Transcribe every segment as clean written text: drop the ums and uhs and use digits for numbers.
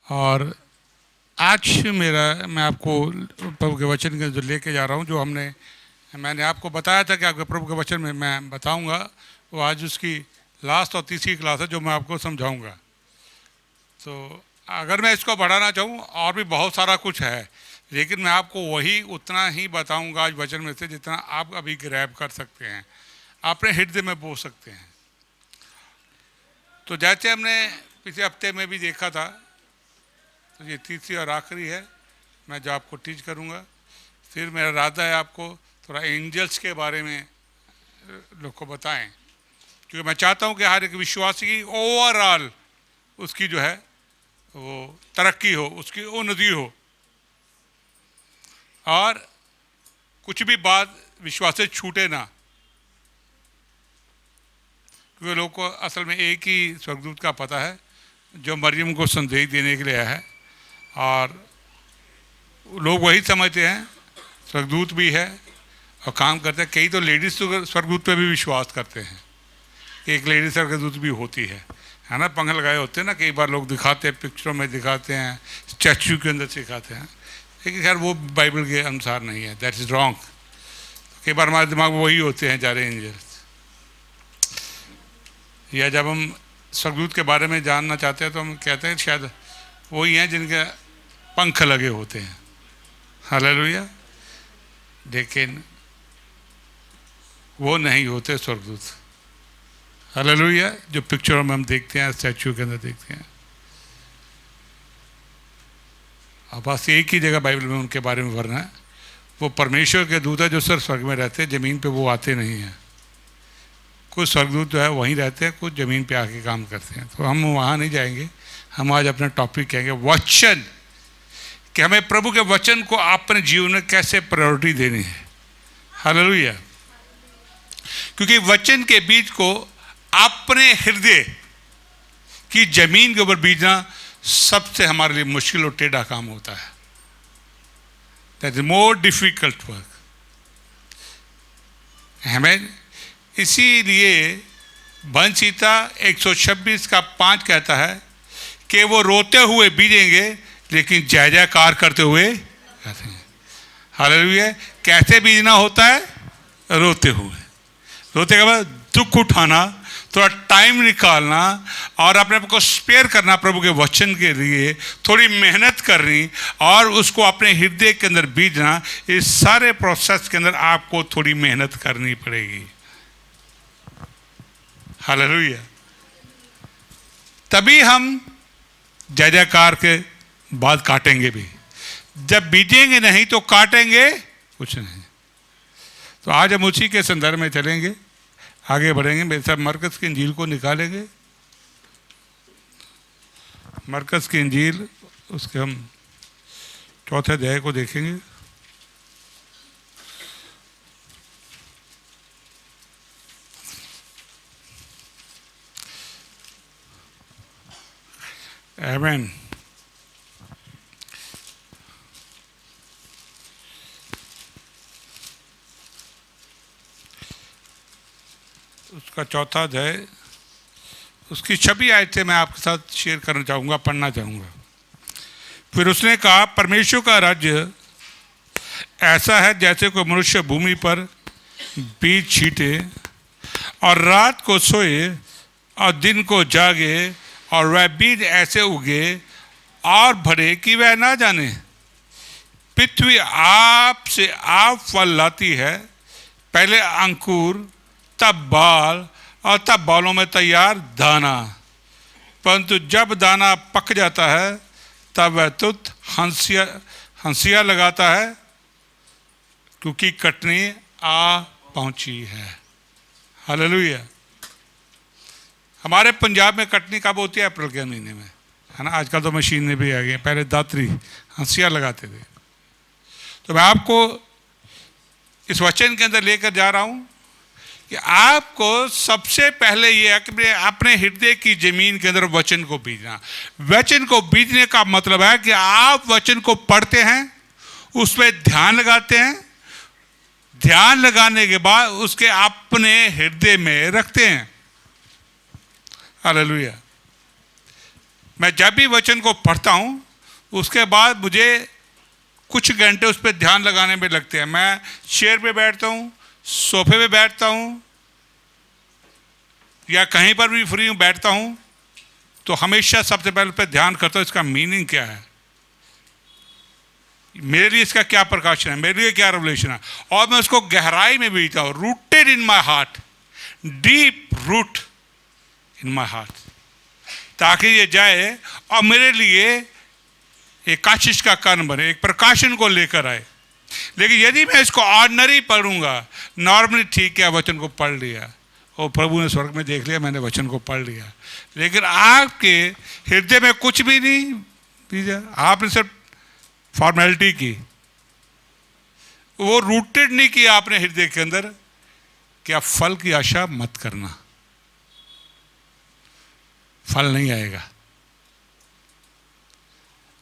और आज मैं आपको प्रभु के वचन के जो लेके जा रहा हूँ, जो मैंने आपको बताया था कि आपके प्रभु के वचन में मैं बताऊंगा, वो आज उसकी लास्ट और तीसरी क्लास है जो मैं आपको समझाऊंगा। तो अगर मैं इसको बढ़ाना चाहूँ और भी बहुत सारा कुछ है, लेकिन मैं आपको वही उतना ही बताऊंगा आज वचन में से जितना आप अभी ग्रैब कर सकते हैं, अपने हृदय में बो सकते हैं। तो जैसे हमने पिछले हफ्ते में भी देखा था, तो ये तीसरी और आखिरी है मैं जो आपको टीच करूँगा। फिर मेरा इरादा है आपको थोड़ा एंजल्स के बारे में लोग को बताएं, क्योंकि मैं चाहता हूँ कि हर एक विश्वासी की ओवरऑल उसकी जो है वो तरक्की हो, उसकी उन्नति हो, और कुछ भी बात विश्वास से छूटे ना। क्योंकि लोग को असल में एक ही स्वर्गदूत का पता है जो मरियम को संदेश देने के लिए आया है, और लोग वही समझते हैं स्वर्गदूत भी है और काम करते हैं। कई तो लेडीज़ तो स्वर्गदूत पे भी विश्वास करते हैं, एक लेडी स्वर्गदूत भी होती है ना। पंख लगाए होते हैं ना, कई बार लोग दिखाते हैं, पिक्चरों में दिखाते हैं, स्टैचू के अंदर दिखाते हैं, लेकिन खैर वो बाइबल के अनुसार नहीं है, दैट इज़ रॉन्ग। कई बार हमारे दिमाग में वही होते हैं सारे एंजल्स। या जब हम स्वर्गदूत के बारे में जानना चाहते हैं तो हम कहते हैं शायद वही हैं जिनके पंख लगे होते हैं। हालेलुया। लेकिन वो नहीं होते स्वर्गदूत। हालेलुया। जो पिक्चरों में हम देखते हैं, स्टैचू के अंदर देखते हैं, और बस एक ही जगह बाइबल में उनके बारे में वर्णन है, वो परमेश्वर के दूत है जो सिर्फ स्वर्ग में रहते हैं, ज़मीन पे वो आते नहीं हैं। कुछ स्वर्गदूत जो है वहीं रहते हैं, कुछ ज़मीन पे आके काम करते हैं। तो हम वहाँ नहीं जाएंगे, हम आज अपना टॉपिक कहेंगे वचन, कि हमें प्रभु के वचन को अपने जीवन में कैसे प्रायोरिटी देनी है। हालेलुया। क्योंकि वचन के बीज को अपने हृदय की जमीन के ऊपर बीजना सबसे हमारे लिए मुश्किल और टेढ़ा काम होता है। That is more difficult work. हमें इसीलिए भजनसंहिता 126 का 5 कहता है कि वो रोते हुए बीजेंगे लेकिन जय जयकार करते हुए कहते हैं। हालेलुया। कैसे बीजना होता है? रोते हुए। रोते के बाद दुख उठाना, थोड़ा टाइम निकालना और अपने आप को स्पेयर करना प्रभु के वचन के लिए, थोड़ी मेहनत करनी और उसको अपने हृदय के अंदर बीजना। इस सारे प्रोसेस के अंदर आपको थोड़ी मेहनत करनी पड़ेगी। हालेलुया। तभी हम जय जयकार के बाद काटेंगे भी। जब बीजेंगे नहीं तो काटेंगे कुछ नहीं। तो आज हम उसी के संदर्भ में चलेंगे, आगे बढ़ेंगे। मेरे साथ मरकस की इंजील को निकालेंगे। मरकस की इंजील, उसके हम 4थे अध्याय को देखेंगे। आमीन। उसका 4था अध्याय, उसकी 26 आयतें मैं आपके साथ शेयर करना चाहूँगा, पढ़ना चाहूँगा। फिर उसने कहा, परमेश्वर का राज्य ऐसा है जैसे कोई मनुष्य भूमि पर बीज छीटे और रात को सोए और दिन को जागे, और वह बीज ऐसे उगे और भरे कि वह ना जाने। पृथ्वी आप से आप फल लाती है, पहले अंकुर, तब बाल, और तब बालों में तैयार दाना। परंतु जब दाना पक जाता है तब वह तुरंत हंसिया लगाता है, क्योंकि कटनी आ पहुंची है। हालेलुया। हमारे पंजाब में कटनी कब होती है? अप्रैल के महीने में, है ना। आजकल तो मशीनें भी आ गई, पहले दातरी हंसिया लगाते थे। तो मैं आपको इस वचन के अंदर लेकर जा रहा हूं कि आपको सबसे पहले ये अपने हृदय की जमीन के अंदर वचन को बीजना। वचन को बीजने का मतलब है कि आप वचन को पढ़ते हैं, उस पर ध्यान लगाते हैं, ध्यान लगाने के बाद उसके अपने हृदय में रखते हैं। हालेलुया। मैं जब भी वचन को पढ़ता हूँ उसके बाद मुझे कुछ घंटे उस पर ध्यान लगाने में लगते हैं। मैं चेयर पे बैठता हूँ, सोफे पे बैठता हूँ, या कहीं पर भी फ्री हूँ बैठता हूँ, तो हमेशा सबसे पहले उस पर ध्यान करता हूँ इसका मीनिंग क्या है, मेरे लिए इसका क्या प्रकाशन है, मेरे लिए क्या रेवलेशन है, और मैं उसको गहराई में बीता हूँ। Rooted in my heart, deep root in my heart, ताकि ये जाए और मेरे लिए एक आशीष का कारण बने, एक प्रकाशन को लेकर आए। लेकिन यदि मैं इसको ऑर्डिनरी पढ़ूंगा, नॉर्मली ठीक है वचन को पढ़ लिया, और प्रभु ने स्वर्ग में देख लिया, मैंने वचन को पढ़ लिया, लेकिन आपके हृदय में कुछ भी नहीं बीजा, आपने सिर्फ फॉर्मेलिटी की, वो रूटेड नहीं किया आपने हृदय के अंदर। क्या फल की आशा मत करना, फल नहीं आएगा।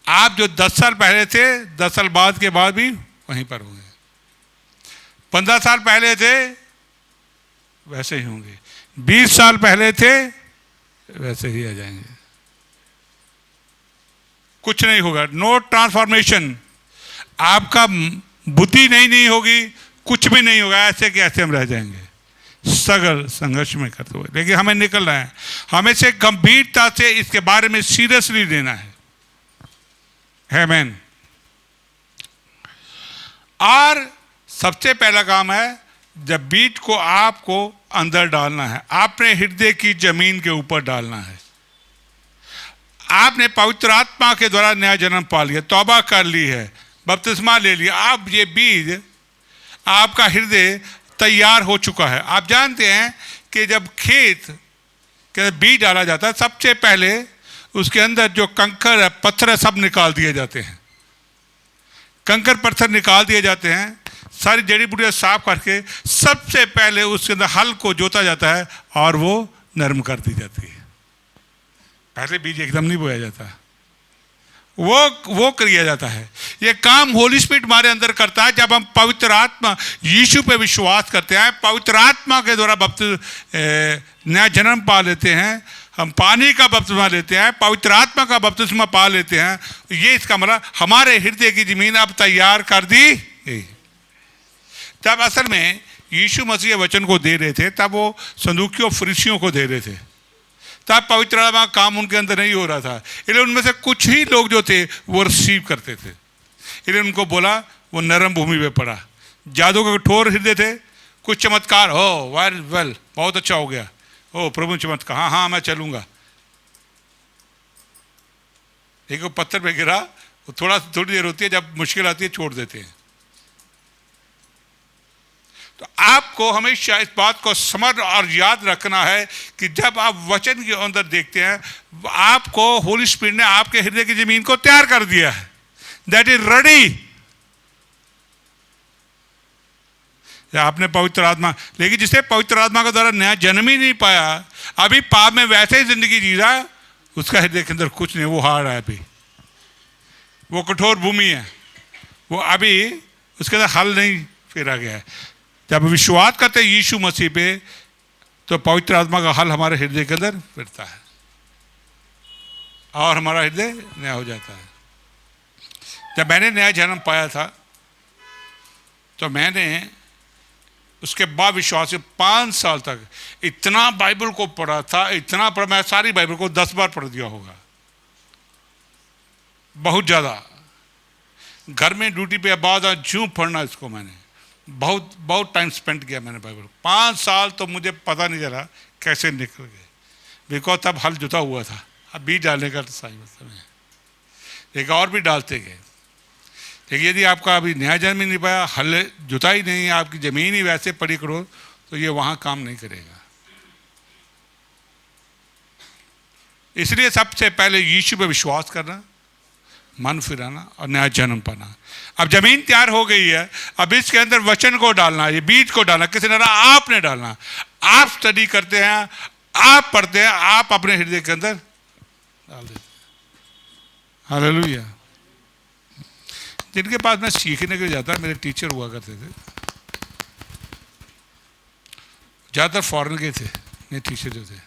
आप जो 10 साल पहले थे 10 साल बाद के बाद भी वहीं पर होंगे, 15 साल पहले थे वैसे ही होंगे, 20 साल पहले थे वैसे ही आ जाएंगे, कुछ नहीं होगा। नो ट्रांसफॉर्मेशन, आपका बुद्धि नहीं होगी, कुछ भी नहीं होगा, ऐसे के ऐसे हम रह जाएंगे सगल संघर्ष में करते हुए। लेकिन हमें निकलना है, हमें से गंभीरता से इसके बारे में सीरियसली लेना है। आमीन। और सबसे पहला काम है, जब बीज को आपको अंदर डालना है, आपने हृदय की जमीन के ऊपर डालना है। आपने पवित्र आत्मा के द्वारा नया जन्म पा लिया, तौबा कर ली है, बपतिस्मा ले लिया, आप ये बीज, आपका हृदय तैयार हो चुका है। आप जानते हैं कि जब खेत के बीज डाला जाता है, सबसे पहले उसके अंदर जो कंकर है, पत्थर है, सब निकाल दिए जाते हैं, कंकर पत्थर निकाल दिए जाते हैं, सारी जड़ी बूटियां साफ करके सबसे पहले उसके अंदर हल को जोता जाता है और वो नरम कर दी जाती है। पहले बीज एकदम नहीं बोया जाता, वो किया जाता है। ये काम होली स्पिरिट हमारे अंदर करता है जब हम पवित्र आत्मा यीशु पे विश्वास करते हैं, पवित्र आत्मा के द्वारा नया जन्म पा लेते हैं, हम पानी का बपतिस्मा लेते हैं, पवित्र आत्मा का बपतिस्मा पा लेते हैं। ये इसका मतलब हमारे हृदय की जमीन अब तैयार कर दी गई। तब असल में यीशु मसीह वचन को दे रहे थे, तब वो सदूकियों फरीसियों को दे रहे थे, तब पवित्र आत्मा का काम उनके अंदर नहीं हो रहा था। इसलिए उनमें से कुछ ही लोग जो थे वो रिसीव करते थे। इसलिए उनको बोला, वो नरम भूमि पे पड़ा, जादू का कठोर हृदय थे, कुछ चमत्कार हो, वेल बहुत अच्छा हो गया, ओ प्रभु चमत्कार, हाँ हाँ मैं चलूंगा। एक वो पत्थर पे गिरा, वो थोड़ी देर होती है, जब मुश्किल आती है छोड़ देते हैं। तो आपको हमेशा इस बात को समझ और याद रखना है कि जब आप वचन के अंदर देखते हैं, आपको होली स्पिरिट ने आपके हृदय की जमीन को तैयार कर दिया है, दैट इज रेडी। आपने पवित्र आत्मा, लेकिन जिसे पवित्र आत्मा के द्वारा नया जन्म ही नहीं पाया, अभी पाप में वैसे ही जिंदगी जी रहा, उसका हृदय के अंदर कुछ नहीं, वो हार्ड है, अभी वो कठोर भूमि है, वो अभी उसके अंदर हल नहीं फेरा गया है। जब विश्वास करते हैं यीशु मसीह पे, तो पवित्र आत्मा का हल हमारे हृदय के अंदर फिरता है और हमारा हृदय नया हो जाता है। जब मैंने नया जन्म पाया था, तो मैंने उसके बाद विश्वास से 5 साल तक इतना बाइबल को पढ़ा था, इतना पढ़ा, मैं सारी बाइबल को 10 बार पढ़ दिया होगा, बहुत ज़्यादा। घर में ड्यूटी पे बाद जूं पढ़ना, इसको मैंने बहुत टाइम स्पेंड किया मैंने बाइबल। 5 साल तो मुझे पता नहीं चला कैसे निकल गए, बिकॉज तब हल जुता हुआ था, अब बीज डालने का सही मतलब है, लेकिन और भी डालते गए। लेकिन यदि आपका अभी नया जन्म ही नहीं पाया, हल जुता ही नहीं है, आपकी ज़मीन ही वैसे पड़ी करो, तो ये वहाँ काम नहीं करेगा। इसलिए सबसे पहले यीशु पे विश्वास करना, मन फिराना और नया जन्म पाना। अब जमीन तैयार हो गई है, अब इसके अंदर वचन को डालना, ये बीज को डालना, किसी ने डाला, आपने डालना। आप स्टडी करते हैं, आप पढ़ते हैं, आप अपने हृदय के अंदर डाल देते हैं। हालेलुया। जिनके पास मैं सीखने के लिए जाता, मेरे टीचर हुआ करते थे, ज़्यादातर फॉरेन के थे मेरे टीचर जो थे,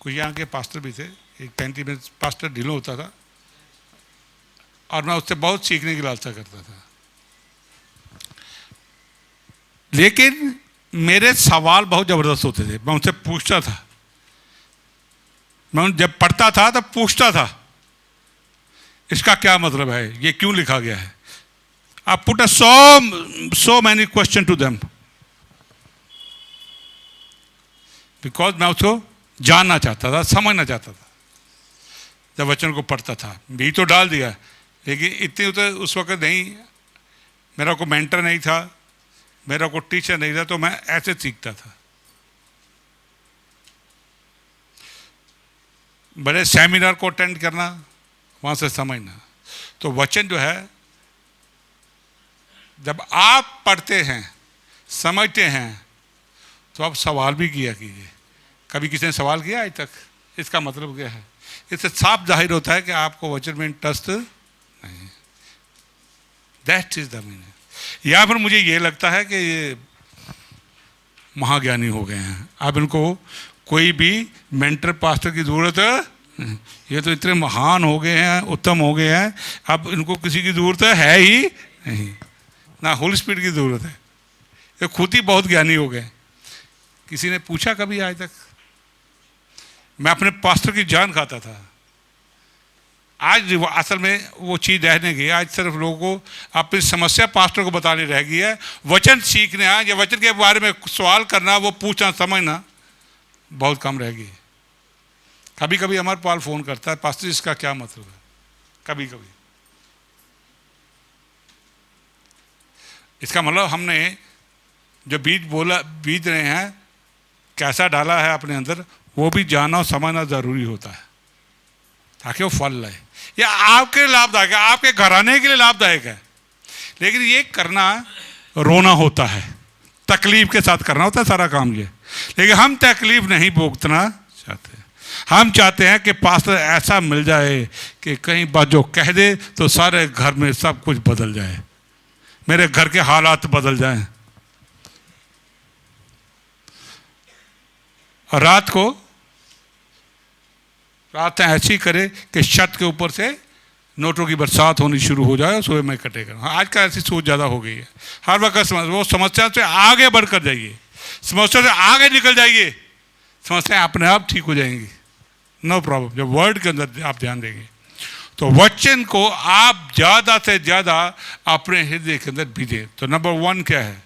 कुछ यहाँ के पास्टर भी थे, एक 35 मिनट पास्टर ढिलो होता था और मैं उससे बहुत सीखने की लालसा करता था। लेकिन मेरे सवाल बहुत ज़बरदस्त होते थे, मैं उनसे पूछता था, मैं जब पढ़ता था तब पूछता था इसका क्या मतलब है, ये क्यों लिखा गया है। I put a so many question to them because मैं उसको जानना चाहता था, समझना चाहता था। जब वचन को पढ़ता था भी तो डाल दिया, लेकिन इतनी तो उस वक्त नहीं, मेरा कोई मेंटर नहीं था, मेरा कोई टीचर नहीं था, तो मैं ऐसे सीखता था। बड़े सेमिनार को अटेंड करना, वहाँ से समझना। तो वचन जो है जब आप पढ़ते हैं, समझते हैं, तो आप सवाल भी किया कीजिए। कभी किसी ने सवाल किया आज तक? इसका मतलब क्या है? इससे साफ जाहिर होता है कि आपको वचन में इंटरेस्ट नहीं। That is the meaning. या फिर मुझे ये लगता है कि ये महाज्ञानी हो गए हैं, अब इनको कोई भी मेंटर पास्टर की ज़रूरत है, ये तो इतने महान हो गए हैं, उत्तम हो गए हैं, अब इनको किसी की ज़रूरत है ही नहीं, ना होली स्पिरिट की ज़रूरत है, ये खुद ही बहुत ज्ञानी हो गए। किसी ने पूछा कभी आज तक? मैं अपने पास्टर की जान खाता था, आज असल में वो चीज़ रहने गई। आज सिर्फ लोगों को अपनी समस्या पास्टर को बतानी रह गई है। वचन सीखना या वचन के बारे में सवाल करना, वो पूछना समझना बहुत कम रह गई। कभी कभी हमारे पाल फ़ोन करता है, पास्टर इसका क्या मतलब है, कभी कभी। इसका मतलब हमने जो बीज रहे हैं, कैसा डाला है अपने अंदर, वो भी जानना और समझना ज़रूरी होता है ताकि वो फल लाए। या आपके लिए लाभदायक है, आपके घराने के लिए लाभदायक है, लेकिन ये करना रोना होता है, तकलीफ के साथ करना होता है सारा काम ये। लेकिन हम तकलीफ नहीं भुगतना चाहते, हम चाहते हैं कि पास्टर ऐसा मिल जाए कि कहीं बात जो कह दे तो सारे घर में सब कुछ बदल जाए, मेरे घर के हालात बदल जाएं। और रात ऐसी करे कि छत के ऊपर से नोटों की बरसात होनी शुरू हो जाए, सुबह में कटेगा। हाँ, आज का ऐसी सोच ज़्यादा हो गई है। हर वक्त वो समस्या से आगे बढ़कर जाइए, समस्या से आगे निकल जाइए, समस्याएं अपने आप ठीक हो जाएंगी, नो प्रॉब्लम। जब वर्ड के अंदर आप ध्यान देंगे तो वचन को आप ज़्यादा से ज़्यादा अपने हृदय के अंदर बीतें। तो नंबर 1 क्या है?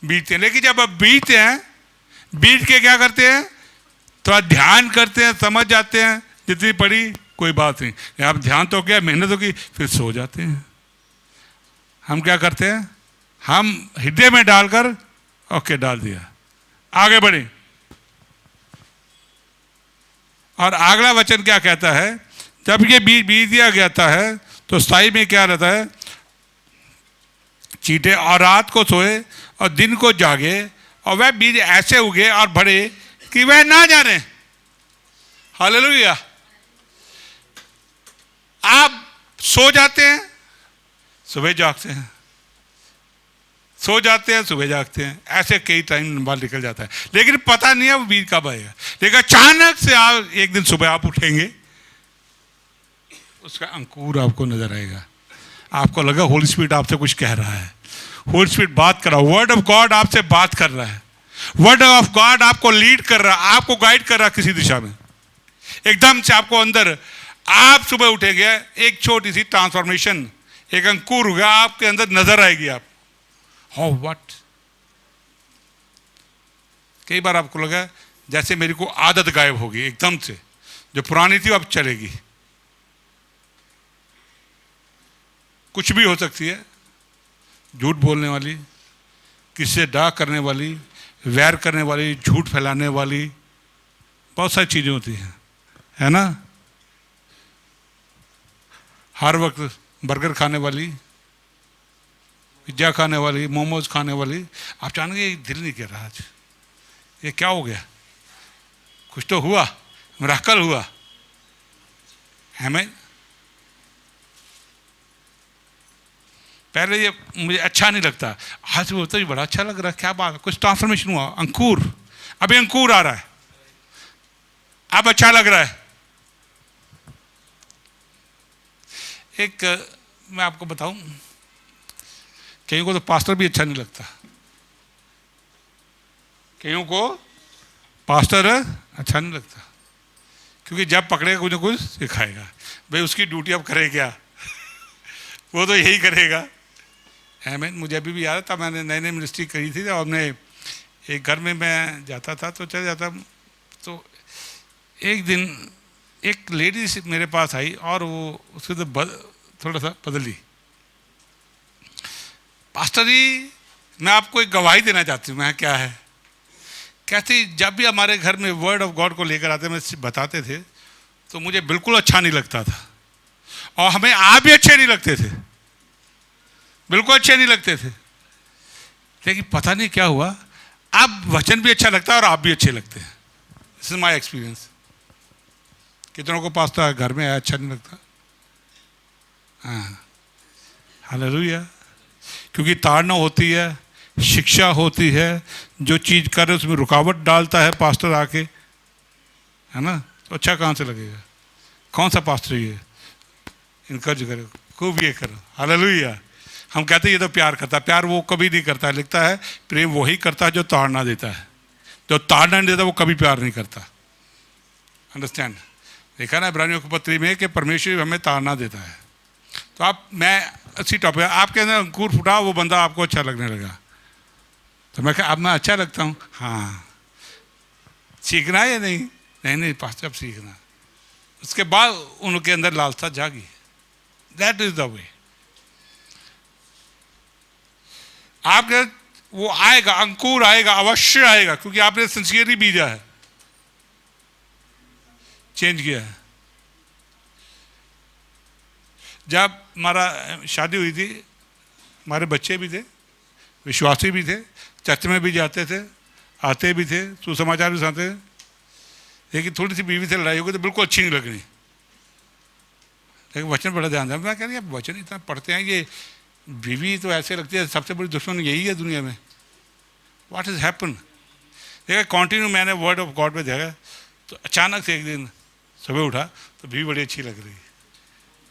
बीते। लेकिन जब आप बीते हैं, बीत के क्या करते हैं? थोड़ा ध्यान करते हैं, समझ जाते हैं, जितनी पड़ी कोई बात नहीं, आप ध्यान तो किया, मेहनत तो की, फिर सो जाते हैं। हम क्या करते हैं? हम हृदय में डालकर ओके डाल दिया, आगे बढ़े। और अगला वचन क्या कहता है? जब ये बीज दिया जाता है तो स्थाई में क्या रहता है? चीटे और रात को सोए और दिन को जागे, और वह बीज ऐसे उगे और बढ़े कि वह ना जाने। हालेलुया। आप सो जाते हैं, सुबह जागते हैं, सो जाते हैं, सुबह जागते हैं, ऐसे कई टाइम बाद निकल जाता है, लेकिन पता नहीं है वो बीज कब आएगा। लेकिन अचानक से आप एक दिन सुबह आप उठेंगे, उसका अंकुर आपको नजर आएगा। आपको लगा होली स्पिरिट आपसे कुछ कह रहा है, होली स्पिरिट बात कर रहा है, वर्ड ऑफ गॉड आपसे बात कर रहा है, वर्ड ऑफ गॉड आपको लीड कर रहा है, आपको गाइड कर रहा है किसी दिशा में। एकदम से आपको अंदर, आप सुबह उठेंगे, एक छोटी सी ट्रांसफॉर्मेशन, एक अंकुर होगा आपके अंदर, नजर आएगी आप। How what? कई बार आपको लगा जैसे मेरी को आदत गायब होगी, एकदम से जो पुरानी थी अब चलेगी। कुछ भी हो सकती है, झूठ बोलने वाली, किसी से डाक करने वाली, वैर करने वाली, झूठ फैलाने वाली, बहुत सारी चीज़ें होती हैं, है ना। हर वक्त बर्गर खाने वाली, पिज्ज़ा खाने वाली, मोमोज खाने वाली, आप जानेंगे ये दिल नहीं कर रहा आज, ये क्या हो गया? कुछ तो हुआ, मिराकल हुआ, हमें पहले ये मुझे अच्छा नहीं लगता, आज वो तो बड़ा अच्छा लग रहा है, क्या बात है, कुछ ट्रांसफॉर्मेशन हुआ, अंकुर, अभी अंकुर आ रहा है, अब अच्छा लग रहा है। एक मैं आपको बताऊं, कईयों को तो पास्टर भी अच्छा नहीं लगता, कईयों को पास्टर अच्छा नहीं लगता, क्योंकि जब पकड़ेगा कुछ ना कुछ सिखाएगा। भाई उसकी ड्यूटी अब करे क्या वो तो यही करेगा। आमीन। मुझे अभी भी याद था, मैंने नई नई मिनिस्ट्री करी थी और हमने एक घर में मैं जाता था तो चले जाता, तो एक दिन एक लेडी मेरे पास आई और वो उसके तो थोड़ा सा बदली। पास्टर जी मैं आपको एक गवाही देना चाहती हूँ। मैं क्या है? कहती जब भी हमारे घर में वर्ड ऑफ गॉड को लेकर आते मैं बताते थे तो मुझे बिल्कुल अच्छा नहीं लगता था, और हमें आप भी अच्छे नहीं लगते थे, बिल्कुल अच्छे नहीं लगते थे। लेकिन पता नहीं क्या हुआ, अब वचन भी अच्छा लगता है और आप भी अच्छे लगते हैं। This is my experience. कितनों को पास्ता घर में आया अच्छा नहीं लगता? हाँ, हालेलुया। क्योंकि ताड़ना होती है, शिक्षा होती है, जो चीज़ कर रहे उसमें रुकावट डालता है पास्टर आके, है ना, तो अच्छा कहाँ से लगेगा? कौन सा पास्टर ये इनकरेज करो, खूब ये करो, हालेलुया। हम कहते हैं ये तो प्यार करता है, प्यार वो कभी नहीं करता है। लिखता है प्रेम वही करता है जो ताड़ना देता है, जो ताड़ना नहीं देता वो कभी प्यार नहीं करता। अंडरस्टैंड? देखा ना इब्रानियों की पत्री में कि परमेश्वर हमें ताड़ना देता है। तो आप, मैं अच्छी टॉपिक, आपके अंदर अंकुर फूटा, वो बंदा आपको अच्छा लगने लगा, तो मैं कहा अब मैं अच्छा लगता हूँ? हाँ, सीखना है या नहीं? नहीं नहीं पास्टर अब सीखना। उसके बाद उनके अंदर लालसा जागी। दैट इज द वे। आपके वो आएगा, अंकुर आएगा, अवश्य आएगा, क्योंकि आपने सिंसियरली बीजा है, चेंज किया है। जब हमारा शादी हुई थी, हमारे बच्चे भी थे, विश्वासी भी थे, चर्च में भी जाते थे, आते भी थे, सुसमाचार भी सुनाते थे। लेकिन थोड़ी सी बीवी से लड़ाई हो गई तो बिल्कुल अच्छी नहीं लगनी। लेकिन वचन बड़ा ध्यान था। मैं कह रही वचन इतना पढ़ते हैं, ये बीवी तो ऐसे लगती है सबसे बड़ी दुश्मन यही है दुनिया में। What is happen? देखा कंटिन्यू मैंने वर्ड ऑफ गॉड में देखा, तो अचानक से एक दिन सुबह उठा तो बीवी बड़ी अच्छी लग रही।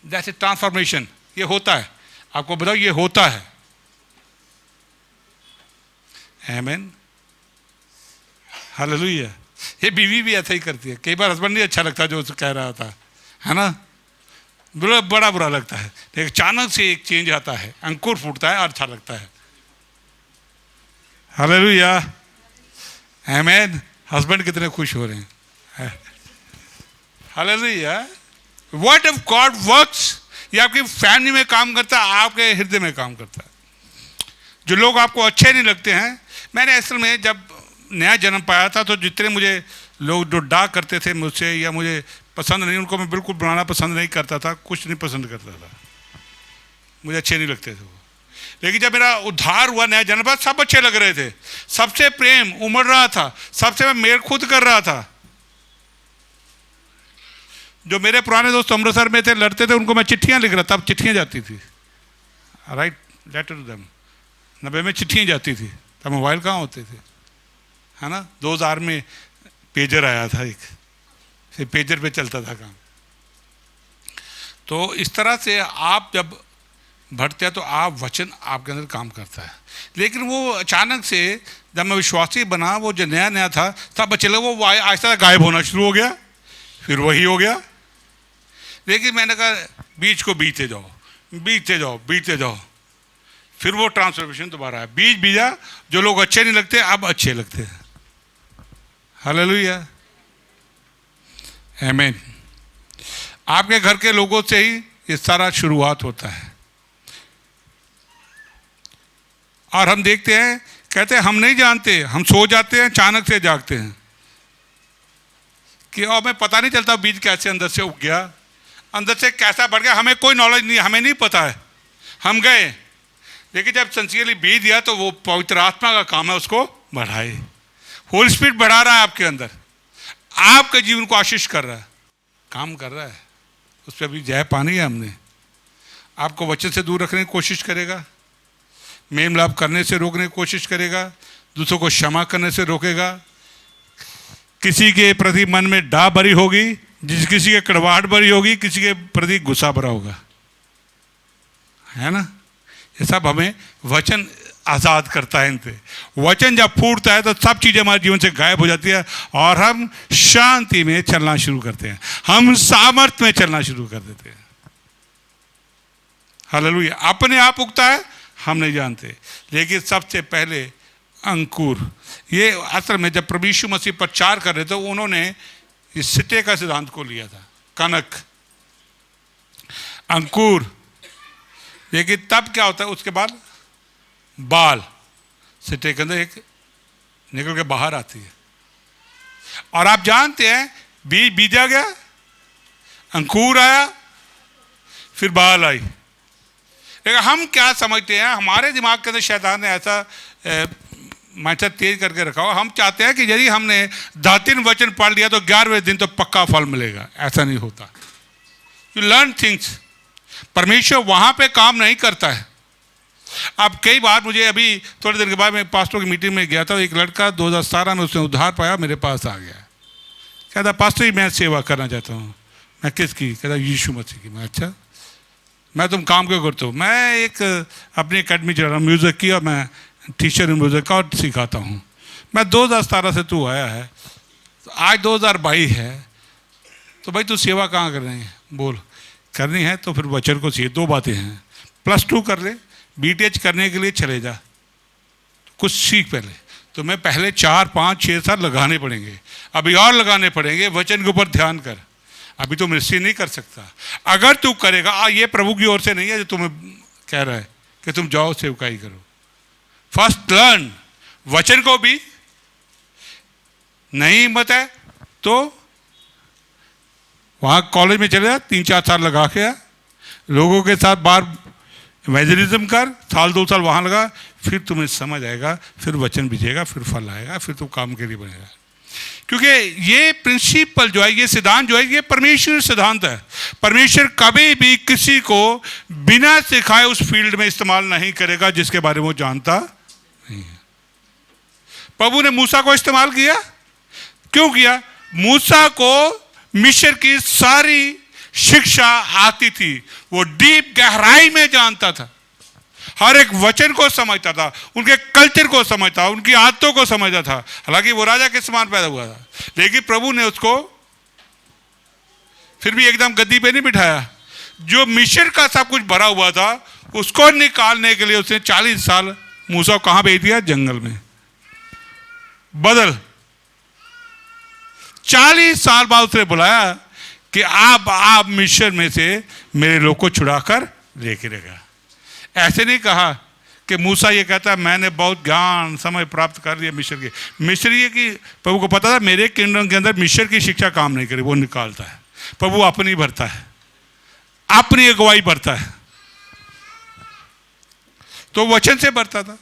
That's a transformation. ये होता है, आपको बताओ ये होता है। आमीन, हालेलुया। ये बीवी भी ऐसा ही करती है। कई बार हस्बैंड नहीं अच्छा लगता जो उसको कह रहा था, है ना, बड़ा बुरा लगता है। लेकिन अचानक से एक चेंज आता है, अंकुर फूटता है और अच्छा लगता है। हालेलुया, आमीन। हस्बैंड कितने खुश हो रहे हैं। Hallelujah. Word of God works. ये आपकी फैमिली में काम करता है, आपके हृदय में काम करता है। जो लोग आपको अच्छे नहीं लगते हैं, मैंने असल में जब नया जन्म पाया था तो जितने मुझे लोग जो डाक करते थे मुझसे या मुझे पसंद नहीं, उनको मैं बिल्कुल बनाना पसंद नहीं करता था, कुछ नहीं पसंद करता था, मुझे अच्छे नहीं लगते थे वो। लेकिन जब मेरा उद्धार हुआ, नया जन्म पाया, सब अच्छे लग रहे थे, सबसे प्रेम उमड़ रहा था, सबसे मैं मेल खुद कर रहा था। जो मेरे पुराने दोस्त अमृतसर में थे, लड़ते थे, उनको मैं चिट्ठियां लिख रहा था। तब चिट्ठियां जाती थी, राइट, लेटर टू देम। 90 में चिट्ठियां जाती थी, तब मोबाइल कहाँ होते थे, है ना। 2000 में पेजर आया था, एक से पेजर पे चलता था काम। तो इस तरह से आप जब बढ़ते हैं तो आप वचन आपके अंदर काम करता है। लेकिन वो अचानक से जब मैं विश्वासी बना, वो जो नया नया था, तब चले वो आहिस्ता गायब होना शुरू हो गया, फिर वही हो गया। लेकिन मैंने कहा बीज को बीते जाओ, बीते जाओ, बीते जाओ, फिर वो ट्रांसफॉर्मेशन दोबारा है। बीज बीजा, जो लोग अच्छे नहीं लगते अब अच्छे लगते हैं। हालेलुया, आमीन। आपके घर के लोगों से ही ये सारा शुरुआत होता है। और हम देखते हैं, कहते हैं हम नहीं जानते, हम सो जाते हैं, अचानक से जागते हैं कि हमें पता नहीं चलता बीज कैसे अंदर से उग गया, अंदर से कैसा बढ़ गया, हमें कोई नॉलेज नहीं, हमें नहीं पता है, हम गए। लेकिन जब सिंसियरली बीज दिया तो वो पवित्र आत्मा का काम है उसको बढ़ाए। होली स्पिरिट बढ़ा रहा है आपके अंदर, आपके जीवन को आशीष कर रहा है, काम कर रहा है। उस पर अभी जय पानी है हमने। आपको वचन से दूर रखने की कोशिश करेगा, मेल मिलाप करने से रोकने की कोशिश करेगा, दूसरों को क्षमा करने से रोकेगा। किसी के प्रति मन में डाह भरी होगी, किसी के कड़वाहट भरी होगी, किसी के प्रति गुस्सा भरा होगा। है ना। ये सब हमें वचन आज़ाद करता है। इनसे वचन जब फूटता है तो सब चीज़ें हमारे जीवन से गायब हो जाती है और हम शांति में चलना शुरू करते हैं, हम सामर्थ्य में चलना शुरू कर देते हैं। हालेलुया। अपने आप उगता है हम नहीं जानते, लेकिन सबसे पहले अंकुर। ये असल में जब प्रभु यीशु मसीह प्रचार कर रहे थे उन्होंने इस सिटे का सिद्धांत को लिया था, कनक, अंकुर। लेकिन तब क्या होता है, उसके बाद बाल सिटे के अंदर एक निकल के बाहर आती है। और आप जानते हैं बीज बीजा गया, अंकुर आया, फिर बाल आई। लेकिन हम क्या समझते हैं, हमारे दिमाग के अंदर शैतान ने ऐसा माइंडसेट तेज करके रखा हो, हम चाहते हैं कि यदि हमने 10 वचन पढ़ लिया तो 11वें दिन तो पक्का फल मिलेगा। ऐसा नहीं होता। You learn things. परमेश्वर वहां पे काम नहीं करता है। अब कई बार मुझे अभी थोड़ी देर के बाद मैं पास्टर की मीटिंग में गया था, एक लड़का 2017 में उसने उद्धार पाया, मेरे पास आ गया, कहता पास्टर जी मैं सेवा करना चाहता हूँ। मैं किसकी? कहता यीशु मसीह की। मैं अच्छा, मैं तुम काम क्यों करते हो? मैं एक अपनी अकेडमी चला रहा हूँ म्यूज़िक की, और मैं टीचर हूँ म्यूज़िक का और सिखाता हूँ। मैं 2017 से तू आया है, आज 2022 है, तो भाई तू सेवा कहाँ कर रही है? बोल। करनी है तो फिर वचन को सीख। 2 बातें हैं, +2 कर ले, BTech करने के लिए चले जा, कुछ सीख पहले। तो मैं पहले 4, 5, 6 साल लगाने पड़ेंगे, अभी और लगाने पड़ेंगे। वचन के ऊपर ध्यान कर। अभी तो मिस्त्री नहीं कर सकता। अगर तू करेगा, ये प्रभु की ओर से नहीं है जो तुम्हें कह रहा है कि तुम जाओ सेवकाई करो। First learn. वचन को भी नहीं हिम्मत है तो वहाँ कॉलेज में चले जा, 3-4 साल लगा के आ, लोगों के साथ बाहर इवेंजलिज्म कर, 1-2 साल वहाँ लगा, फिर तुम्हें समझ आएगा, फिर वचन भिजेगा, फिर फल आएगा, फिर तुम काम के लिए बनेगा। क्योंकि ये प्रिंसिपल जो है, ये सिद्धांत जो है, ये परमेश्वर सिद्धांत है। परमेश्वर कभी भी किसी को बिना सिखाए उस फील्ड में इस्तेमाल नहीं करेगा जिसके बारे में वो जानता नहीं है। प्रभु ने मूसा को इस्तेमाल किया, क्यों किया? मूसा को मिस्र की सारी शिक्षा आती थी, वो डीप गहराई में जानता था, हर एक वचन को समझता था, उनके कल्चर को समझता, उनकी आदतों को समझता था। हालांकि वो राजा के समान पैदा हुआ था, लेकिन प्रभु ने उसको फिर भी एकदम गद्दी पे नहीं बिठाया। जो मिस्र का सब कुछ भरा हुआ था उसको निकालने के लिए उसने 40 साल मूसा को कहां भेज दिया? जंगल में। बदल 40 साल बाद उसने बुलाया कि आप मिस्र में से मेरे लोग को छुड़ाकर लेके रहेगा। ऐसे नहीं कहा कि मूसा ये कहता है मैंने बहुत ज्ञान समय प्राप्त कर लिया मिस्र के। मिस्र ये कि प्रभु को पता था मेरे किंगडम के अंदर मिस्र की शिक्षा काम नहीं करे, वो निकालता है। प्रभु अपनी भरता है, अपनी अगुवाई भरता है, तो वचन से भरता था।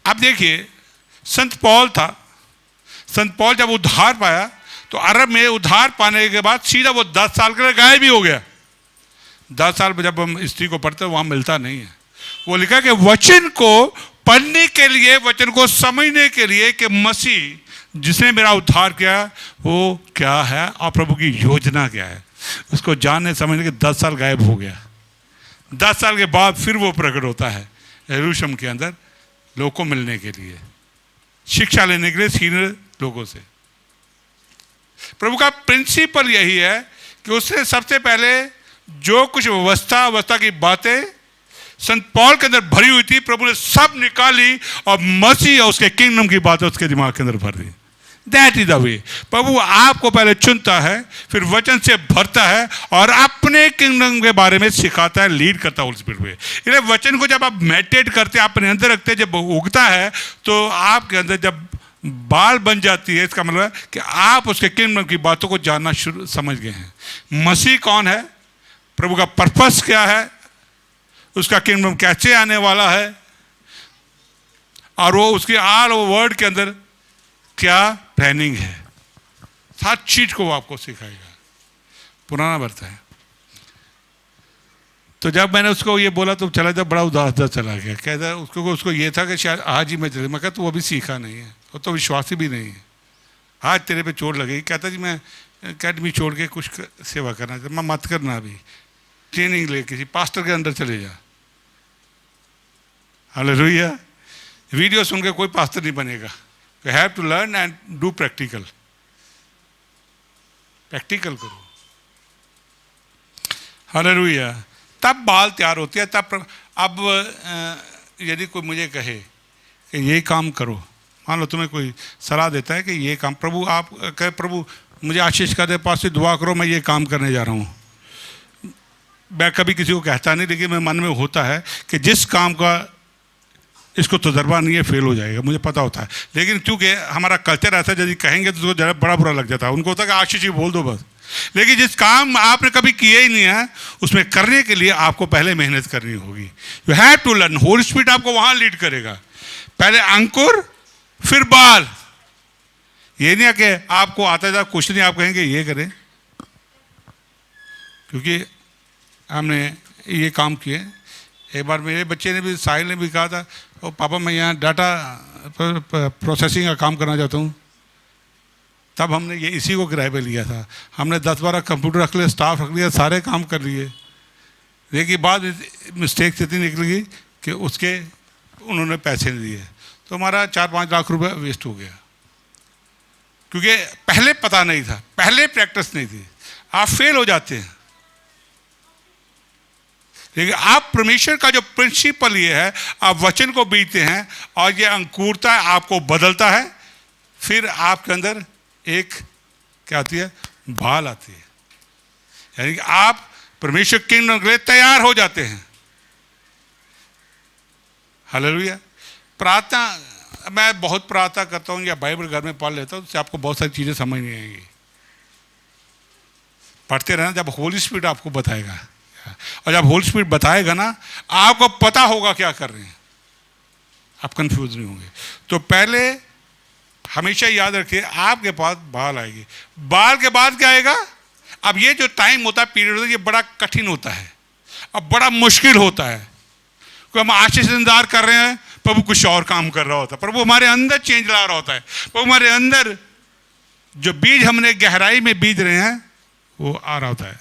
अब देखिए संत पौल था, संत पौल जब उद्धार पाया तो अरब में उद्धार पाने के बाद सीधा वो 10 साल के लिए गायब ही हो गया। 10 साल में जब हम स्त्री को पढ़ते हैं वहां मिलता नहीं है। वो लिखा कि वचन को पढ़ने के लिए, वचन को समझने के लिए कि मसीह जिसने मेरा उद्धार किया वो क्या है और प्रभु की योजना क्या है, उसको जानने समझने के 10 साल गायब हो गया। 10 साल के बाद फिर वो प्रकट होता है यरूशलेम के अंदर लोगों को मिलने के लिए, शिक्षा लेने के लिए सीनियर लोगों से। प्रभु का प्रिंसिपल यही है कि उसने सबसे पहले जो कुछ व्यवस्था की बातें संत पौल के अंदर भरी हुई थी, प्रभु ने सब निकाली और मसीह और उसके किंगडम की बातें उसके दिमाग के अंदर भर दी। That is the way. प्रभु आपको पहले चुनता है, फिर वचन से भरता है और अपने किंगडम के बारे में सिखाता है, लीड करता है उस स्पिरिट में। इसलिए वचन को जब आप मेडिटेट करते हैं, अपने अंदर रखते हैं, जब उगता है तो आपके अंदर जब बाल बन जाती है, इसका मतलब है कि आप उसके किंगडम की बातों को जानना शुरू समझ गए हैं। मसीह कौन है, प्रभु का पर्पस क्या है, उसका किंगडम कैसे आने वाला है, और वो उसके ऑल वर्ड के अंदर क्या प्लानिंग है, हर चीज को वो आपको सिखाएगा। पुराना बरता है। तो जब मैंने उसको ये बोला तो चला जब बड़ा उदास चला गया। कहता उसको ये था कि शायद आज ही मैं चले। मैं कहता तू अभी सीखा नहीं है, वो तो विश्वासी भी नहीं है, आज तेरे पे चोट लगेगी। कहता जी मैं अकेडमी छोड़ के कुछ सेवा करना चाहता। मैं मत करना, अभी ट्रेनिंग ले, किसी पास्टर के अंदर चले जा। हालेलुया। वीडियो सुन के कोई पास्टर नहीं बनेगा। You have to learn and do practical. Practical करो। हालेलुया। तब बाल तैयार होती है। तब अब यदि कोई मुझे कहे कि ये काम करो, मान लो तुम्हें कोई सलाह देता है कि ये काम, प्रभु आप कहे प्रभु मुझे आशीष कर दे, पास से दुआ करो, मैं ये काम करने जा रहा हूँ। मैं कभी किसी को कहता नहीं, लेकिन मेरे मन में होता है कि जिस काम का इसको तजर्बा नहीं है फेल हो जाएगा, मुझे पता होता है। लेकिन क्योंकि हमारा कल्चर ऐसा है, यदि कहेंगे तो उसको ज़रा बड़ा बुरा लग जाता है। उनको होता है कि आशीष ही बोल दो बस। लेकिन जिस काम आपने कभी किया ही नहीं है, उसमें करने के लिए आपको पहले मेहनत करनी होगी। You have to learn. Holy Spirit आपको वहाँ लीड करेगा। पहले अंकुर फिर बाल। ये नहीं है कि आपको आता था कुछ नहीं, आप कहेंगे ये करें, क्योंकि हमने ये काम किए। एक बार मेरे बच्चे ने भी, साहिल ने भी कहा था, ओ पापा मैं यहाँ डाटा प्रोसेसिंग का काम करना चाहता हूँ। तब हमने ये इसी को किराए पे लिया था। हमने 10-12 कंप्यूटर रख लिए, स्टाफ रख लिया, सारे काम कर लिए। लेकिन बाद मिस्टेक इतनी निकली कि उसके उन्होंने पैसे नहीं दिए, तो हमारा 4-5 लाख रुपए वेस्ट हो गया, क्योंकि पहले पता नहीं था, पहले प्रैक्टिस नहीं थी। आप फेल हो जाते हैं। लेकिन आप परमेश्वर का जो प्रिंसिपल ये है, आप वचन को बीतते हैं और ये अंकुरता है, आपको बदलता है। फिर आपके अंदर एक क्या आती है, भाल आती है। यानी कि आप परमेश्वर किंगडम के लिए तैयार हो जाते हैं। हालेलुया। प्रार्थना, मैं बहुत प्रार्थना करता हूँ या बाइबल घर में पढ़ लेता हूँ, उससे आपको बहुत सारी चीज़ें समझ नहीं आएंगी। पढ़ते रहना, जब होली स्पिरिट आपको बताएगा, और जब होली स्पिरिट बताएगा ना, आपको पता होगा क्या कर रहे हैं, आप कंफ्यूज नहीं होंगे। तो पहले हमेशा याद रखिए, आपके पास बाल आएगी। बाल के बाद क्या आएगा? अब ये जो टाइम होता है, पीरियड होता है, ये बड़ा कठिन होता है, अब बड़ा मुश्किल होता है। क्योंकि हम आशीष से इंतजार कर रहे हैं, प्रभु कुछ और काम कर रहा होता है, प्रभु हमारे अंदर चेंज ला रहा होता है, प्रभु हमारे अंदर जो बीज हमने गहराई में बीज रहे हैं वो आ रहा होता है।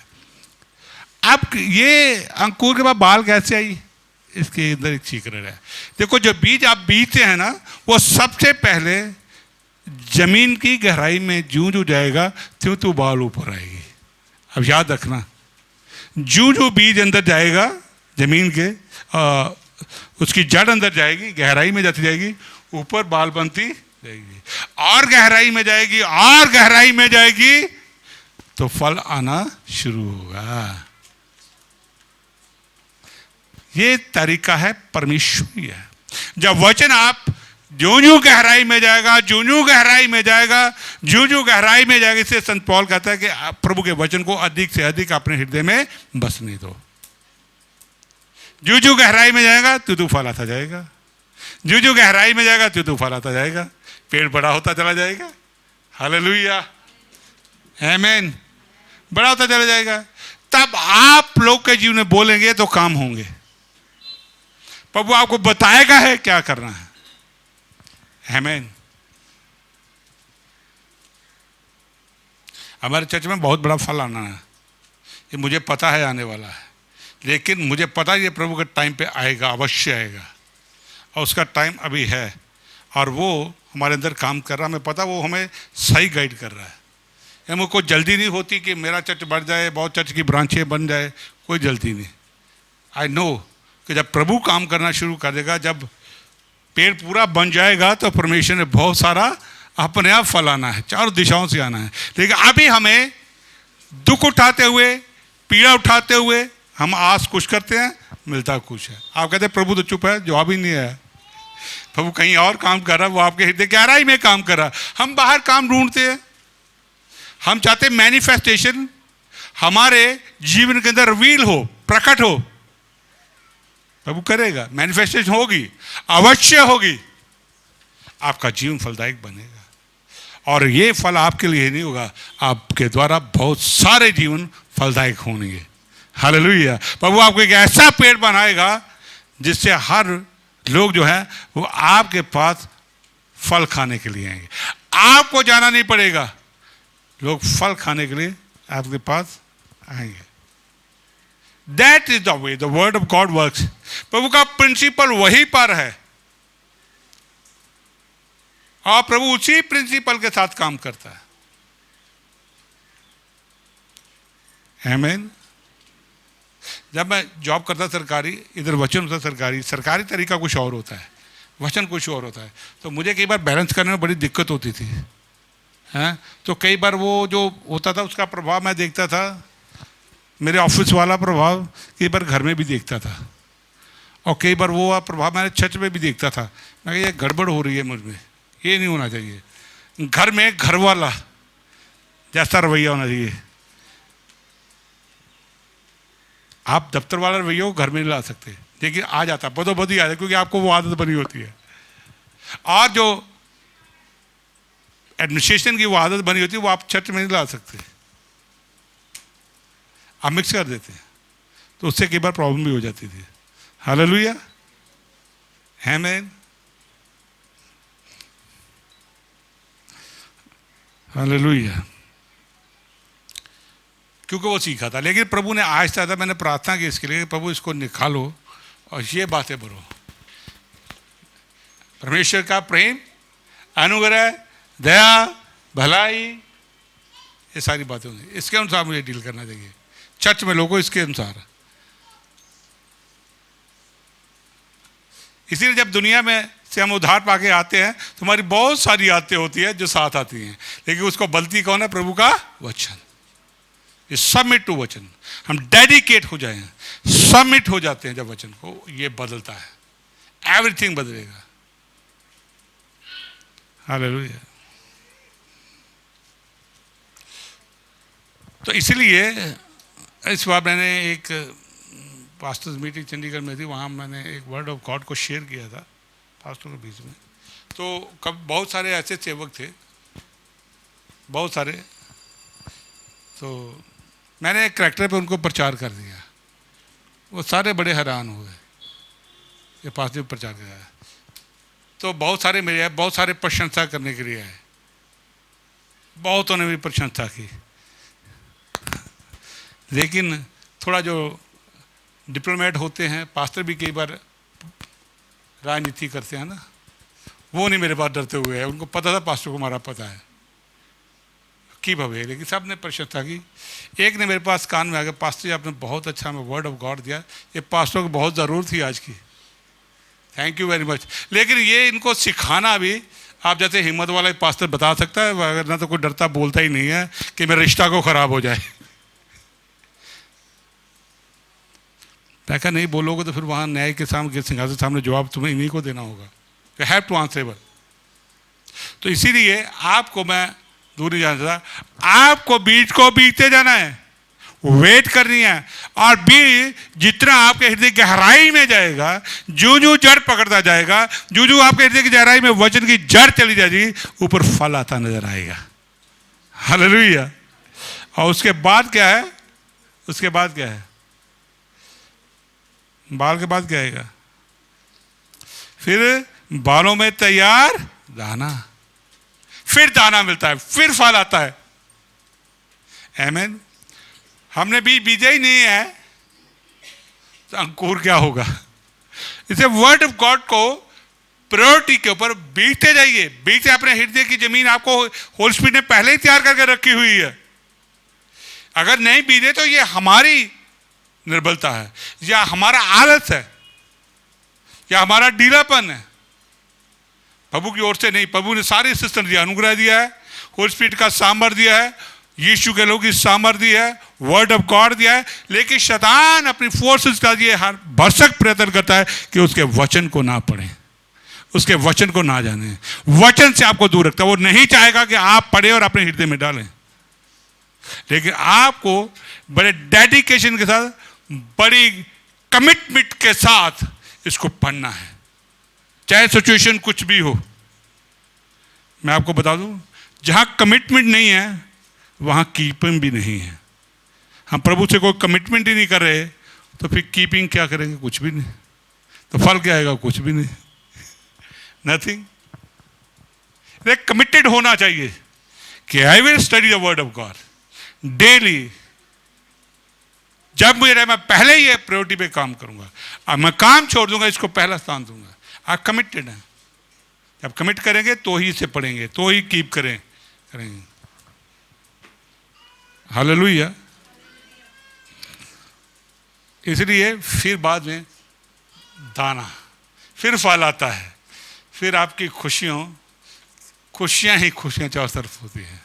अब ये अंकुर के बाद बाल कैसे आई, इसके अंदर एक सीक्रेट है। देखो, जो बीज आप बीजते हैं ना, वो सबसे पहले जमीन की गहराई में जूं जूं जाएगा, त्यों त्यों बाल ऊपर आएगी। अब याद रखना, जूं जूं बीज अंदर जाएगा जमीन के, उसकी जड़ अंदर जाएगी, गहराई में जाती जाएगी, ऊपर बाल बनती जाएगी, और गहराई में जाएगी, और गहराई में जाएगी, तो फल आना शुरू होगा। ये तरीका है परमेश्वरी है। जब वचन आप ज्यों ज्यों गहराई में जाएगा, ज्यों ज्यों गहराई में जाएगा, ज्यों ज्यों गहराई में जाएगा, इससे संत पौल कहता है कि आप प्रभु के वचन को अधिक से अधिक अपने हृदय में बसने दो। ज्यों ज्यों गहराई में जाएगा, त्यों फल आता जाएगा। ज्यों ज्यों गहराई में जाएगा, त्यों फल आता जाएगा, पेड़ बड़ा होता चला जाएगा। हालेलुया, आमीन। बड़ा होता चला जाएगा। तब आप लोग के जीवन में बोलेंगे तो काम होंगे। प्रभु आपको बताएगा है क्या करना है। आमीन। हमारे चर्च में बहुत बड़ा फल आना है, ये मुझे पता है आने वाला है, लेकिन मुझे पता है ये प्रभु के टाइम पे आएगा, अवश्य आएगा, और उसका टाइम अभी है, और वो हमारे अंदर काम कर रहा है। हमें पता, वो हमें सही गाइड कर रहा है। हमें कोई जल्दी नहीं होती कि मेरा चर्च बढ़ जाए, बहुत चर्च की ब्रांचें बन जाए, कोई जल्दी नहीं। आई नो कि जब प्रभु काम करना शुरू कर देगा, जब पेड़ पूरा बन जाएगा, तो परमेश्वर ने बहुत सारा अपने आप फल आना है, चारों दिशाओं से आना है। लेकिन अभी हमें दुख उठाते हुए, पीड़ा उठाते हुए हम आस कुछ करते हैं, मिलता कुछ है। आप कहते हैं प्रभु तो चुप है, जवाब ही नहीं है। प्रभु कहीं और काम कर रहा है, वो आपके हृदय गहराई में काम कर रहा है। हम बाहर काम ढूंढते हैं, हम चाहते हैं मैनिफेस्टेशन हमारे जीवन के अंदर रिवील हो, प्रकट हो। प्रभु करेगा, मैनिफेस्टेशन होगी, अवश्य होगी, आपका जीवन फलदायक बनेगा। और ये फल आपके लिए नहीं होगा, आपके द्वारा बहुत सारे जीवन फलदायक होंगे। हालेलुया। प्रभु आपको एक ऐसा पेड़ बनाएगा जिससे हर लोग जो है वो आपके पास फल खाने के लिए आएंगे। आपको जाना नहीं पड़ेगा, लोग फल खाने के लिए आपके पास आएंगे। That is the way the word of God works. प्रभु का प्रिंसिपल वहीं पर है और प्रभु उसी प्रिंसिपल के साथ काम करता है। आमीन। जब मैं जॉब करता सरकारी, इधर वचन होता सरकारी, सरकारी तरीका कुछ और होता है, वचन कुछ और होता है, तो मुझे कई बार बैलेंस करने में बड़ी दिक्कत होती थी। हैं तो कई बार वो जो होता था उसका प्रभाव मैं देखता था, मेरे ऑफिस वाला प्रभाव कई बार घर में भी देखता था, और कई बार वो प्रभाव मैंने चर्च में भी देखता था। मैं ये गड़बड़ हो रही है मुझ में, ये नहीं होना चाहिए। घर में घर वाला जैसा रवैया होना चाहिए। आप दफ्तर वाला रवैया को घर में नहीं ला सकते, लेकिन आ जाता, बदोबदी आ जाता, क्योंकि आपको वो आदत बनी होती है। और जो एडमिनिस्ट्रेशन की वो आदत बनी होती है वो आप चर्च में नहीं ला सकते, आप मिक्स कर देते हैं, तो उससे कई बार प्रॉब्लम भी हो जाती थी। हालेलुया, आमीन, हालेलुया। क्योंकि वो सीखा था, लेकिन प्रभु ने आहिस्ता आहिस्ता, मैंने प्रार्थना की इसके लिए, प्रभु इसको निकालो और ये बातें भरो। परमेश्वर का प्रेम, अनुग्रह, दया, भलाई, ये सारी बातें होंगी, इसके अनुसार मुझे डील करना चाहिए चर्च में लोगों, इसके अनुसार। इसीलिए जब दुनिया में से हम उद्धार पाके आते हैं तो हमारी बहुत सारी आदतें होती है जो साथ आती हैं, लेकिन उसको बलती कौन है? प्रभु का वचन। ये सबमिट टू वचन, हम डेडिकेट हो जाए, सबमिट हो जाते हैं जब वचन को, ये बदलता है, एवरीथिंग बदलेगा। हालेलुया। तो इसलिए इस बार मैंने एक पास्टर्स मीटिंग चंडीगढ़ में थी, वहाँ मैंने एक वर्ड ऑफ गॉड को शेयर किया था पास्टरों के बीच में। तो कब बहुत सारे ऐसे सेवक थे, बहुत सारे, तो मैंने एक करैक्टर पे उनको प्रचार कर दिया, वो सारे बड़े हैरान हुए, ये पास्टर प्रचार किया है। तो बहुत सारे मेरे आए, बहुत सारे प्रशंसा करने के लिए आए, बहुतों ने भी प्रशंसा की, लेकिन थोड़ा जो डिप्लोमेट होते हैं, पास्टर भी कई बार राजनीति करते हैं ना, वो नहीं मेरे पास डरते हुए है, उनको पता था पास्टर को हमारा पता है की भवे, लेकिन सब ने प्रशंसा की। एक ने मेरे पास कान में आ गया, पास्टर जी आपने बहुत अच्छा हमें वर्ड ऑफ गॉड दिया, ये पास्टर को बहुत ज़रूरत थी आज की, थैंक यू वेरी मच। लेकिन ये इनको सिखाना भी, आप जैसे हिम्मत वाला एक पास्टर बता सकता है, वरना तो कोई डरता बोलता ही नहीं है कि मेरे रिश्ता को ख़राब हो जाए। नहीं बोलोगे तो फिर वहाँ न्याय के सामने, सिंहासन सामने जवाब तुम्हें इन्हीं को देना होगा, यू हैव टू आंसरेबल। तो इसीलिए आपको मैं दूर नहीं जाना चाहता, आपको बीज को बीजते जाना है, वेट करनी है, और बीज जितना आपके हृदय की गहराई में जाएगा, जो जो जड़ पकड़ता जाएगा, जो जो आपके हृदय की गहराई में वचन की जड़ चली जाएगी, ऊपर फल आता नजर आएगा। हालेलुया। और उसके बाद क्या है? उसके बाद क्या है? बाल के बाद क्या आएगा? फिर बालों में तैयार दाना, फिर दाना मिलता है, फिर फल आता है। आमीन। हमने बीज बीजा ही नहीं है तो अंकुर क्या होगा? इसे वर्ड ऑफ गॉड को प्रायोरिटी के ऊपर बीजते जाइए, बीजते अपने हृदय की जमीन आपको होल स्पिरिट ने पहले ही तैयार करके रखी हुई है। अगर नहीं बीजे तो ये हमारी निर्बलता है, या हमारा आलस है, या हमारा ढीलापन है, प्रभु की ओर से नहीं। प्रभु ने सारे सिस्टम दिया, अनुग्रह दिया है, होल स्पिरिट का सामर्थ दिया है, यीशु के लोग की सामर्थ दिया है, वर्ड ऑफ गॉड दिया है, लेकिन शैतान अपनी फोर्सेस का दिए हर भरसक प्रयत्न करता है कि उसके वचन को ना पढ़ें, उसके वचन को ना जाने, वचन से आपको दूर रखता है। वो नहीं चाहेगा कि आप पढ़े और अपने हृदय में डालें, लेकिन आपको बड़े डेडिकेशन के साथ, बड़ी कमिटमेंट के साथ इसको पढ़ना है, चाहे सिचुएशन कुछ भी हो। मैं आपको बता दूं, जहां कमिटमेंट नहीं है वहां कीपिंग भी नहीं है। हम प्रभु से कोई कमिटमेंट ही नहीं कर रहे तो फिर कीपिंग क्या करेंगे? कुछ भी नहीं। तो फल क्या आएगा? कुछ भी नहीं, नथिंग। कमिटेड होना चाहिए कि I will study the word of God daily, जब मुझे रहे मैं पहले ही प्रायोरिटी पे काम करूंगा, अब मैं काम छोड़ दूंगा, इसको पहला स्थान दूंगा। आप कमिटेड हैं, जब कमिट करेंगे तो ही इसे पढ़ेंगे, तो ही कीप करेंगे। हालेलुया। इसलिए फिर बाद में दाना, फिर फल आता है, फिर आपकी खुशियां ही खुशियां चारों तरफ होती हैं।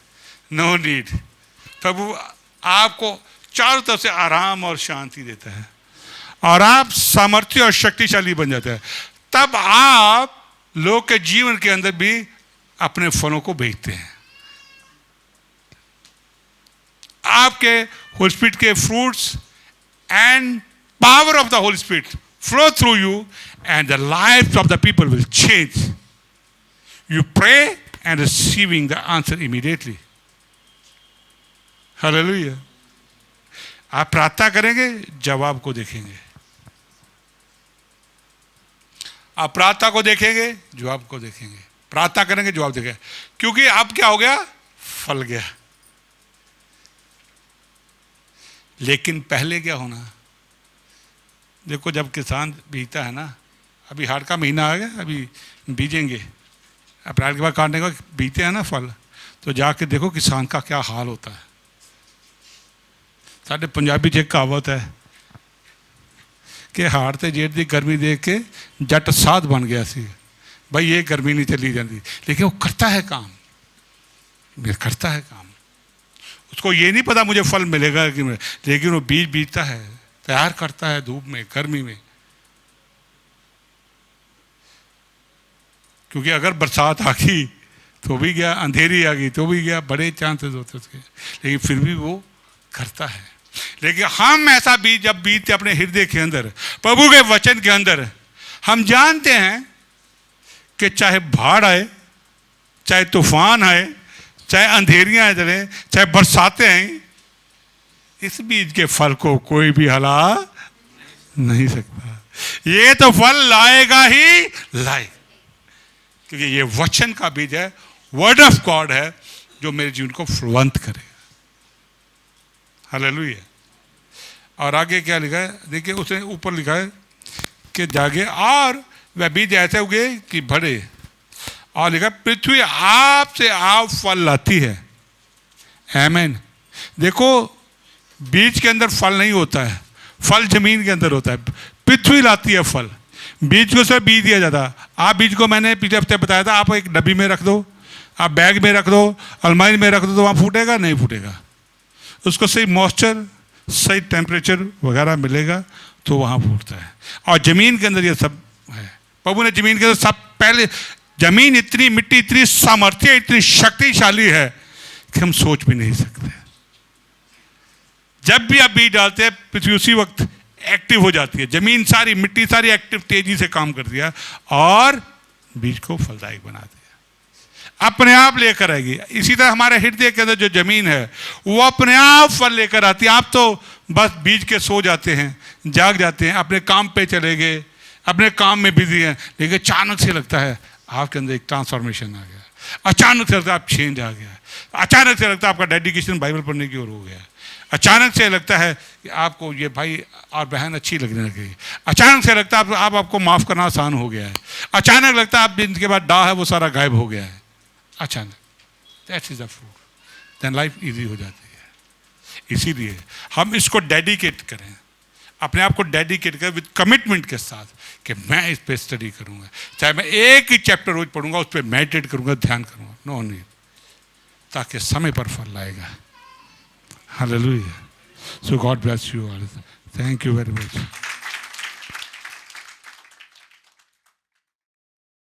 No need. प्रभु आपको चारों तरफ से आराम और शांति देता है और आप सामर्थ्य और शक्तिशाली बन जाते हैं। तब आप लोग के जीवन के अंदर भी अपने फलों को भेजते हैं। आपके होली स्पिरिट के fruits and power of the Holy Spirit flow through you and the lives of the people will change. You pray and receiving the answer immediately. Hallelujah. आप प्रार्थना करेंगे, जवाब को देखेंगे। आप प्रार्थना को देखेंगे, जवाब को देखेंगे। प्रार्थना करेंगे, जवाब देखेंगे, क्योंकि अब क्या हो गया? फल गया। लेकिन पहले क्या होना? देखो, जब किसान बीजता है ना, अभी हाड़ का महीना आ गया, अभी बीजेंगे, अप्रैल के बाद काटने का बीजते हैं ना फल, तो जाके देखो किसान का क्या हाल होता है। साढ़े पंजाबी च कहावत है कि हाड़ ते जेठ की गर्मी देख के जट साध बन गया सी। भाई ये गर्मी नहीं चली जाती, लेकिन वो करता है काम, करता है काम। उसको ये नहीं पता मुझे फल मिलेगा कि, लेकिन वो बीज बीजता है, तैयार करता है धूप में, गर्मी में। क्योंकि अगर बरसात आ गई तो भी गया, अंधेरी आ गई तो भी गया, बड़े चांसेस होते उसके, लेकिन फिर भी वो करता है। लेकिन हम ऐसा बीज जब बीजते अपने हृदय के अंदर, प्रभु के वचन के अंदर, हम जानते हैं कि चाहे बाढ़ आए, चाहे तूफान आए, चाहे अंधेरियां चले, चाहे बरसातें आए, इस बीज के फल को कोई भी हला नहीं सकता। ये तो फल लाएगा ही लाएगा, क्योंकि ये वचन का बीज है, वर्ड ऑफ गॉड है, जो मेरे जीवन को फलवंत करेगा। हालेलुया। और आगे क्या लिखा है? देखिए, उसने ऊपर लिखा है कि जागे और वह बीज ऐसे उगे कि बढ़े, और लिखा पृथ्वी आपसे आप फल लाती है। आमीन। देखो, बीज के अंदर फल नहीं होता है, फल जमीन के अंदर होता है। पृथ्वी लाती है फल, बीज को सिर्फ बीज दिया जाता है। आप बीज को, मैंने पिछले हफ्ते बताया था, आप एक डब्बी में रख दो, आप बैग में रख दो, अलमारी में रख दो, तो वहाँ फूटेगा? नहीं फूटेगा। उसको सही मॉइस्चर, सही टेम्परेचर वगैरह मिलेगा तो वहाँ फूटता है। और ज़मीन के अंदर ये सब है। प्रभु ने ज़मीन के अंदर सब पहले, ज़मीन इतनी, मिट्टी इतनी सामर्थ्य, इतनी शक्तिशाली है कि हम सोच भी नहीं सकते। जब भी आप बीज डालते हैं, पृथ्वी उसी वक्त एक्टिव हो जाती है, जमीन सारी, मिट्टी सारी एक्टिव, तेजी से काम करती है और बीज को फलदायक बनाती है, अपने आप लेकर आएगी। इसी तरह हमारे हृदय के अंदर जो जमीन है वो अपने आप फल लेकर आती है। आप तो बस बीज के सो जाते हैं, जाग जाते हैं, अपने काम पे चले गए, अपने काम में बिजी हैं, लेकिन अचानक से लगता है आपके अंदर एक ट्रांसफॉर्मेशन आ गया, अचानक से लगता है आप चेंज आ गया, अचानक से लगता है आपका डेडिकेशन बाइबल पढ़ने की ओर हो गया, अचानक से लगता है कि आपको ये भाई और बहन अच्छी लगने लगी, अचानक से लगता है आपको माफ़ करना आसान हो गया है, अचानक लगता है आप जिनके बाद डा है वो सारा गायब हो गया है, अचानक। That is the fruit, then life easy हो जाती है। इसीलिए हम इसको डेडिकेट करें, अपने आप को डेडिकेट करें विद कमिटमेंट के साथ कि मैं इस पे स्टडी करूँगा, चाहे मैं एक ही चैप्टर रोज पढ़ूंगा, उस पर मेडिटेट करूँगा, ध्यान करूँगा, नो नीड, ताकि समय पर फल लाएगा। Hallelujah. So God bless you all. Thank you very much.